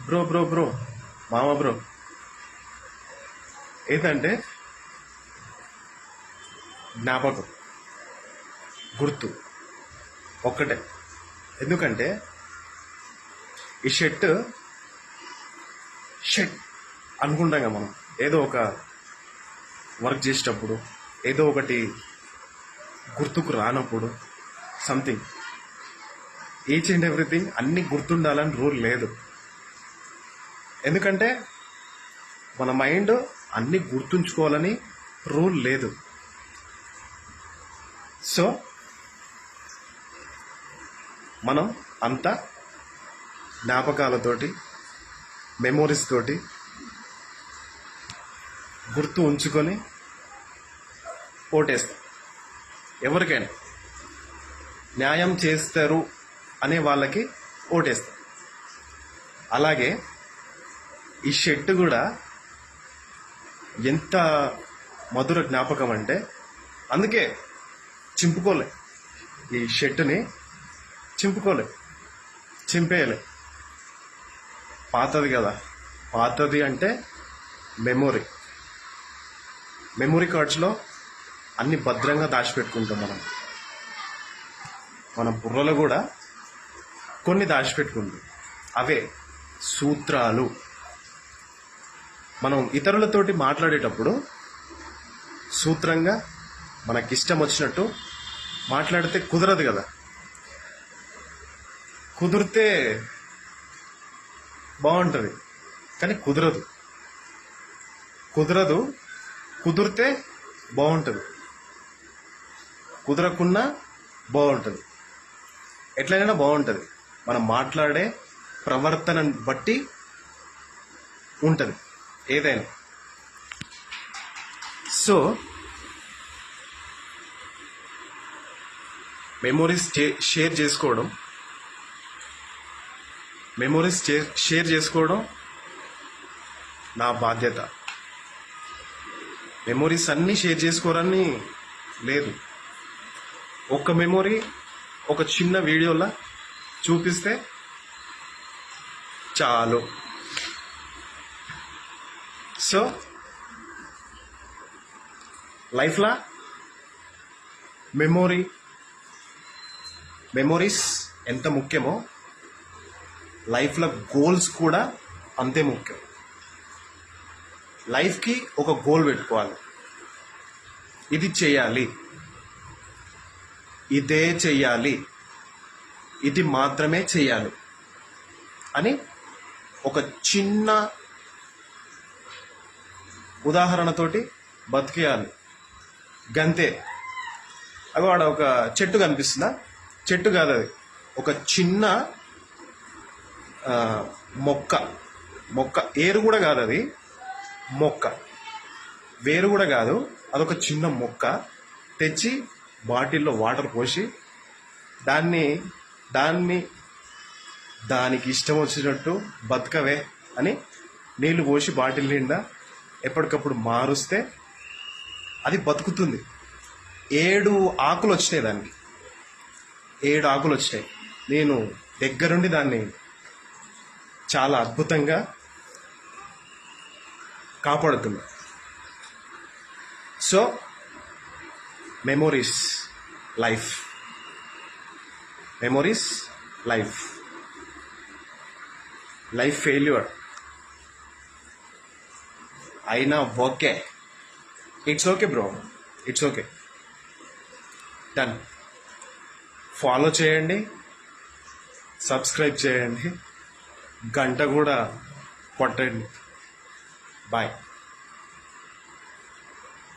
Bro మామ bro ఏంటంటే జ్ఞాపకం గుర్తు ఒక్కటే. ఎందుకంటే ఈ షర్ట్ అనుకుంటాం కదా మనం, ఏదో ఒక వర్క్ చేసేటప్పుడు ఏదో ఒకటి గుర్తుకు రానప్పుడు సంథింగ్ ఈచ్ అండ్ ఎవ్రీథింగ్ అన్నీ గుర్తుండాలని రూల్ లేదు. ఎందుకంటే మన మైండ్ అన్నీ గుర్తుంచుకోవాలని రూల్ లేదు. సో మనం అంతా జ్ఞాపకాలతోటి మెమోరీస్ తోటి గుర్తు ఉంచుకొని ఓటేస్తాం. ఎవరికైనా న్యాయం చేస్తారు అనే వాళ్ళకి ఓటేస్తాం. అలాగే ఈ షర్ట్ కూడా ఎంత మధుర జ్ఞాపకం అంటే అందుకే చింపుకోలే, ఈ షర్టుని చింపేయలే. పాతది కదా, పాతది అంటే మెమొరీ కార్డ్స్లో అన్ని భద్రంగా దాచిపెట్టుకుంటాం మనం. మన బుర్రలో కూడా కొన్ని దాచిపెట్టుకుంటాం. అవే సూత్రాలు. మనం ఇతరులతోటి మాట్లాడేటప్పుడు సూత్రంగా మనకిష్టం వచ్చినట్టు మాట్లాడితే కుదరదు కదా. కుదిరితే బాగుంటుంది కానీ కుదిరితే బాగుంటుంది, కుదరకున్నా బాగుంటుంది, ఎట్లయినా బాగుంటుంది. మనం మాట్లాడే ప్రవర్తనని బట్టి ఉంటుంది ఏదైనా. సో మెమోరీస్ షేర్ చేసుకోవడం నా బాధ్యత. మెమోరీస్ అన్నీ షేర్ చేసుకోవాలని లేదు. ఒక్క మెమొరీ ఒక చిన్న వీడియోలా చూపిస్తే చాలు. సో లైఫ్లో మెమోరీస్ ఎంత ముఖ్యమో లైఫ్లో గోల్స్ కూడా అంతే ముఖ్యం. లైఫ్కి ఒక గోల్ పెట్టుకోవాలి. ఇది చేయాలి, ఇదే చెయ్యాలి, ఇది మాత్రమే చెయ్యాలి అని ఒక చిన్న ఉదాహరణతోటి బతికేయాలి. గంతే. అవి వాడ ఒక చెట్టు కనిపిస్తుందా? చెట్టు కాదు, అది ఒక చిన్న మొక్క ఏరు కూడా కాదు, అది మొక్క వేరు కూడా కాదు, అదొక చిన్న మొక్క. తెచ్చి బాటిల్లో వాటర్ పోసి దానికి ఇష్టం వచ్చినట్టు బతకవే అని నీళ్లు పోసి బాటిల్ నిండా ఎప్పటికప్పుడు మారుస్తే అది బతుకుతుంది. 7 ఆకులు వచ్చినాయి, దానికి 7 ఆకులు వచ్చినాయి. నేను దగ్గరుండి దాన్ని చాలా అద్భుతంగా కాపాడుతున్నా. సో మెమోరీస్ లైఫ్ ఫెయిల్యూర్ అయినా okay, it's okay bro, it's okay, done. Follow చేయండి, సబ్స్క్రైబ్ చేయండి, గంట కూడా కొట్టండి. బాయ్.